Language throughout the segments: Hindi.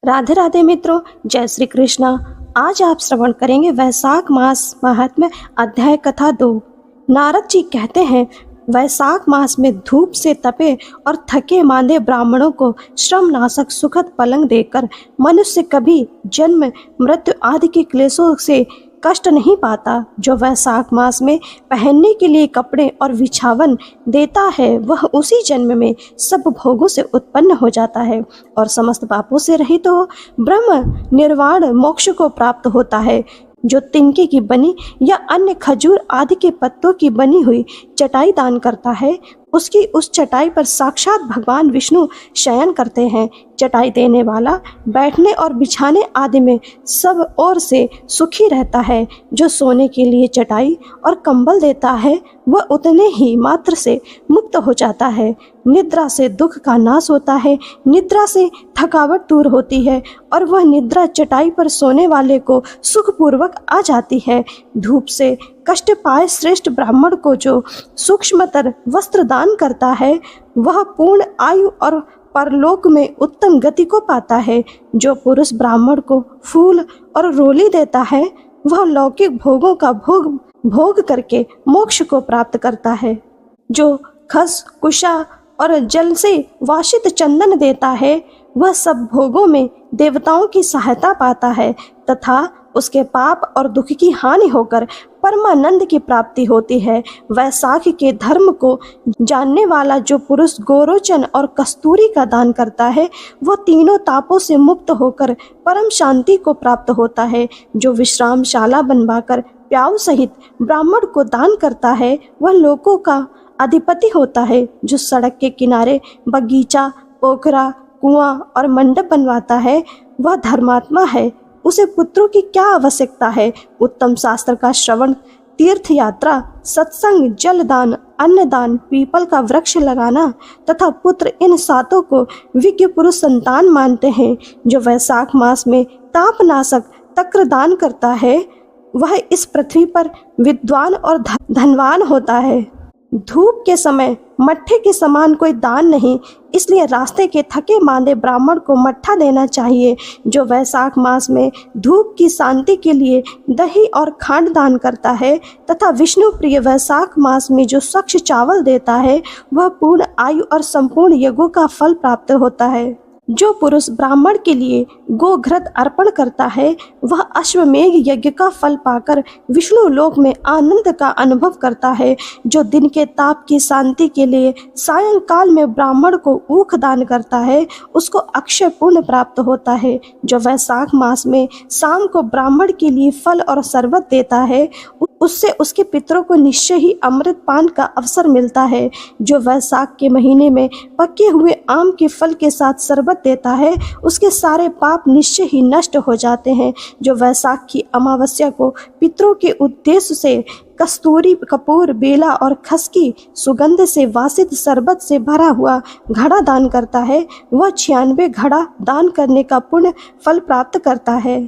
राधे राधे मित्रों, जय श्री कृष्णा। आज आप श्रवण करेंगे वैशाख मास महात्म्य अध्याय कथा 2। नारद जी कहते हैं, वैशाख मास में धूप से तपे और थके मांदे ब्राह्मणों को श्रम नाशक सुखद पलंग देकर मनुष्य कभी जन्म मृत्यु आदि के क्लेशों से कष्ट नहीं पाता। जो वैशाख मास में पहनने के लिए कपड़े और बिछावन देता है, वह उसी जन्म में सब भोगों से उत्पन्न हो जाता है और समस्त पापों से रहित हो ब्रह्म निर्वाण मोक्ष को प्राप्त होता है। जो तिनके की बनी या अन्य खजूर आदि के पत्तों की बनी हुई चटाई दान करता है, उसकी उस चटाई पर साक्षात भगवान विष्णु शयन करते हैं। चटाई देने वाला बैठने और बिछाने आदि में सब ओर से सुखी रहता है। जो सोने के लिए चटाई और कंबल देता है, वह उतने ही मात्र से मुक्त हो जाता है। निद्रा से दुख का नाश होता है, निद्रा से थकावट दूर होती है और वह निद्रा चटाई पर सोने वाले को सुखपूर्वक आ जाती है। धूप से कष्ट पाए श्रेष्ठ ब्राह्मण को जो सूक्ष्मतर वस्त्र दान करता है, वह पूर्ण आयु और परलोक में उत्तम गति को पाता है। जो पुरुष ब्राह्मण को फूल और रोली देता है, वह लौकिक भोगों का भोग करके मोक्ष को प्राप्त करता है। जो खस कुशा और जल से वाशित चंदन देता है, वह सब भोगों में देवताओं की सहायता पाता है तथा उसके पाप और दुख की हानि होकर परमानंद की प्राप्ति होती है। वैशाख के धर्म को जानने वाला जो पुरुष गोरोचन और कस्तूरी का दान करता है, वह तीनों तापों से मुक्त होकर परम शांति को प्राप्त होता है। जो विश्रामशाला बनवाकर प्याऊ सहित ब्राह्मण को दान करता है, वह लोकों का अधिपति होता है। जो सड़क के किनारे बगीचा, पोखरा, कुआं और मंडप बनवाता है, वह धर्मात्मा है। उसे पुत्रों की क्या आवश्यकता है। उत्तम शास्त्र का श्रवण, तीर्थ यात्रा, सत्संग, जलदान, अन्नदान, पीपल का वृक्ष लगाना तथा पुत्र, इन सातों को विज्ञ पुरुष संतान मानते हैं। जो वैशाख मास में तापनाशक तक्र दान करता है, वह इस पृथ्वी पर विद्वान और धनवान होता है। धूप के समय मट्ठे के समान कोई दान नहीं, इसलिए रास्ते के थके मांदे ब्राह्मण को मट्ठा देना चाहिए। जो वैशाख मास में धूप की शांति के लिए दही और खांड दान करता है तथा विष्णु प्रिय वैशाख मास में जो स्वच्छ चावल देता है, वह पूर्ण आयु और संपूर्ण यज्ञों का फल प्राप्त होता है। जो पुरुष ब्राह्मण के लिए गोघृत अर्पण करता है, वह अश्वमेघ यज्ञ का फल पाकर विष्णु लोक में आनंद का अनुभव करता है। जो दिन के ताप की शांति के लिए सायंकाल में ब्राह्मण को ऊख दान करता है, उसको अक्षय पुण्य प्राप्त होता है। जो वैशाख मास में शाम को ब्राह्मण के लिए फल और शरबत देता है, उससे उसके पितरों को निश्चय ही अमृत पान का अवसर मिलता है। जो वैशाख के महीने में पके हुए आम के फल के साथ शरबत देता है, उसके सारे पाप निश्चय ही नष्ट हो जाते हैं। जो वैशाख की अमावस्या को पितरों के उद्देश्य से कस्तूरी, कपूर, बेला और खस की सुगंध से वासित शरबत से भरा हुआ घड़ा दान करता है, वह 96 घड़ा दान करने का पुण्य फल प्राप्त करता है।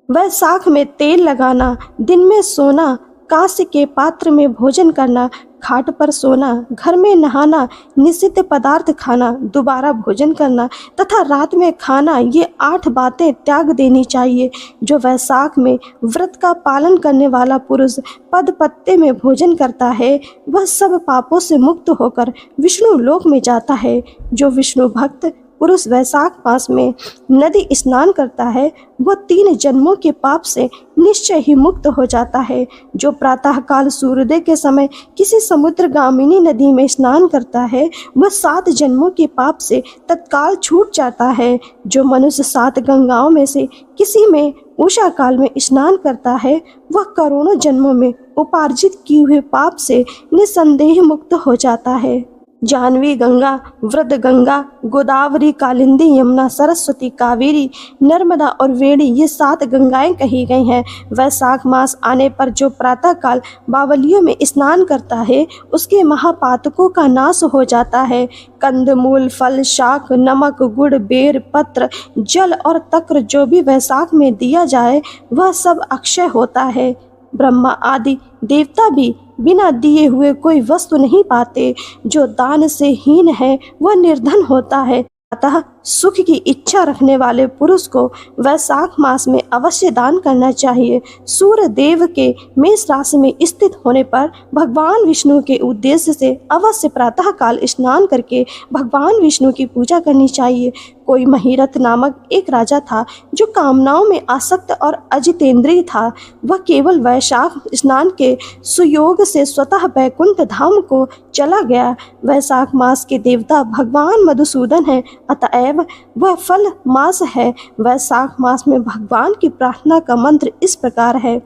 वैशाख में तेल लगाना, दिन में सोना, कांस्य के पात्र में भोजन करना, खाट पर सोना, घर में नहाना, निषिद्ध पदार्थ खाना, दोबारा भोजन करना तथा रात में खाना, ये 8 बातें त्याग देनी चाहिए। जो वैशाख में व्रत का पालन करने वाला पुरुष पद पत्ते में भोजन करता है, वह सब पापों से मुक्त होकर विष्णु लोक में जाता है। जो विष्णु भक्त पुरुष वैशाख मास में नदी स्नान करता है, वह 3 जन्मों के पाप से निश्चय ही मुक्त हो जाता है। जो प्रातःकाल सूर्योदय के समय किसी समुद्रगामिनी नदी में स्नान करता है, वह 7 जन्मों के पाप से तत्काल छूट जाता है। जो मनुष्य 7 गंगाओं में से किसी में उषा काल में स्नान करता है, वह करोड़ों जन्मों में उपार्जित किए हुए पाप से निसंदेह मुक्त हो जाता है। जानवी गंगा, वृद्ध गंगा, गोदावरी, कालिंदी, यमुना, सरस्वती, कावेरी, नर्मदा और वेणी, ये 7 गंगाएं कही गई हैं। वैशाख मास आने पर जो प्रातःकाल बावलियों में स्नान करता है, उसके महापातकों का नाश हो जाता है। कंदमूल, फल, शाक, नमक, गुड़, बेर, पत्र, जल और तक्र जो भी वैशाख में दिया जाए, वह सब अक्षय होता है। ब्रह्मा आदि देवता भी बिना दिए हुए कोई वस्तु नहीं पाते। जो दान से हीन है, वह निर्धन होता है। अतः सुख की इच्छा रखने वाले पुरुष को वैशाख मास में अवश्य दान करना चाहिए। सूर्य देव के मेष राशि में स्थित होने पर भगवान विष्णु के उद्देश्य से अवश्य प्रातः काल स्नान करके भगवान विष्णु की पूजा करनी चाहिए। कोई महिरथ नामक एक राजा था जो कामनाओं में आसक्त और अजितेंद्रिय था। वह केवल वैशाख स्नान के सुयोग से स्वतः बैकुंठ धाम को चला गया। वैशाख मास के देवता भगवान मधुसूदन हैं, अतएव वह फल मास है। वैशाख मास में भगवान की प्रार्थना का मंत्र इस प्रकार है।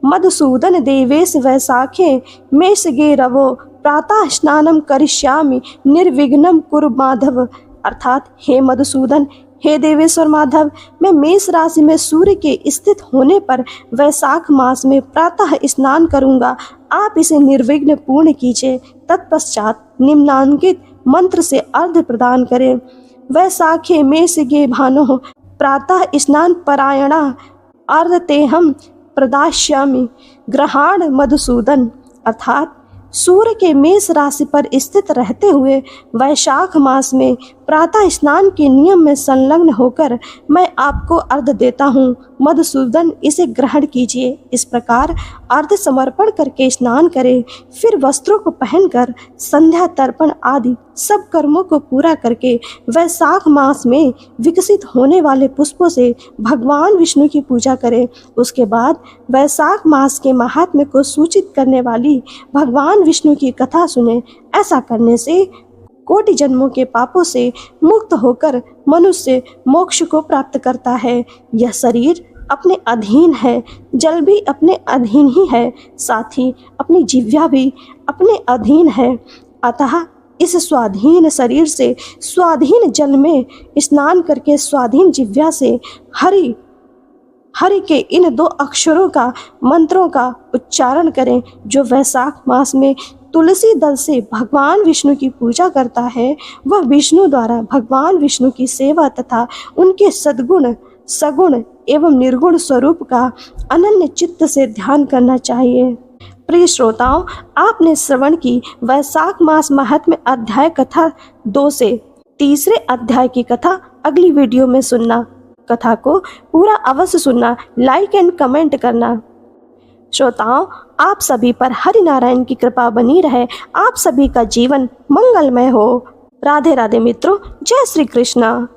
मधुसूदन देवेश वैशाखे मेषगे रवो प्रातः स्नानम करिष्यामि निर्विघ्नं कुरु माधव। अर्थात हे मधुसूदन, हे देवेश्वर माधव, मैं मेष राशि में सूर्य के स्थित होने पर वैशाख मास में प्रातः स्नान करूंगा। आप इसे निर्विघ्न पूर्ण कीजिए। तत्पश्चात निम्नांकित मंत्र से अर्घ प्रदान करें। वैशाखे मेषगे भानो प्रातः स्नान परायणा अर्धतेहम प्रदास्यामि ग्रहाण मधुसूदन। अर्थात सूर्य के मेष राशि पर स्थित रहते हुए वैशाख मास में प्रातः स्नान के नियम में संलग्न होकर मैं आपको अर्घ देता हूँ। मधुसूदन, इसे ग्रहण कीजिए। इस प्रकार अर्घ समर्पण करके स्नान करें। फिर वस्त्रों को पहनकर संध्या तर्पण आदि सब कर्मों को पूरा करके वैशाख मास में विकसित होने वाले पुष्पों से भगवान विष्णु की पूजा करें। उसके बाद वैशाख मास के महात्म्य को सूचित करने वाली भगवान विष्णु की कथा सुने। ऐसा करने से कोटि जन्मों के पापों से मुक्त होकर मनुष्य मोक्ष को प्राप्त करता है। यह शरीर अपने अधीन है, जल भी अपने अधीन ही है, साथ ही अपनी जिह्वा भी अपने अधीन है। अतः इस स्वाधीन शरीर से स्वाधीन जल में स्नान करके स्वाधीन जिह्वा से हरि के इन 2 अक्षरों का मंत्रों का उच्चारण करें। जो वैशाख मास में तुलसी दल से भगवान विष्णु की पूजा करता है, वह विष्णु द्वारा भगवान विष्णु की सेवा तथा उनके सद्गुण, सगुण एवं निर्गुण स्वरूप का अनन्य चित्त से ध्यान करना चाहिए। प्रिय श्रोताओं, आपने श्रवण की वैशाख मास महात्म्य अध्याय कथा 2 से तीसरे अध्याय की कथा अगली वीडियो में सुनना। कथा को पूरा अवश्य सुनना, लाइक एंड कमेंट करना। श्रोताओं, आप सभी पर हरि नारायण की कृपा बनी रहे। आप सभी का जीवन मंगलमय हो। राधे राधे मित्रों, जय श्री कृष्णा।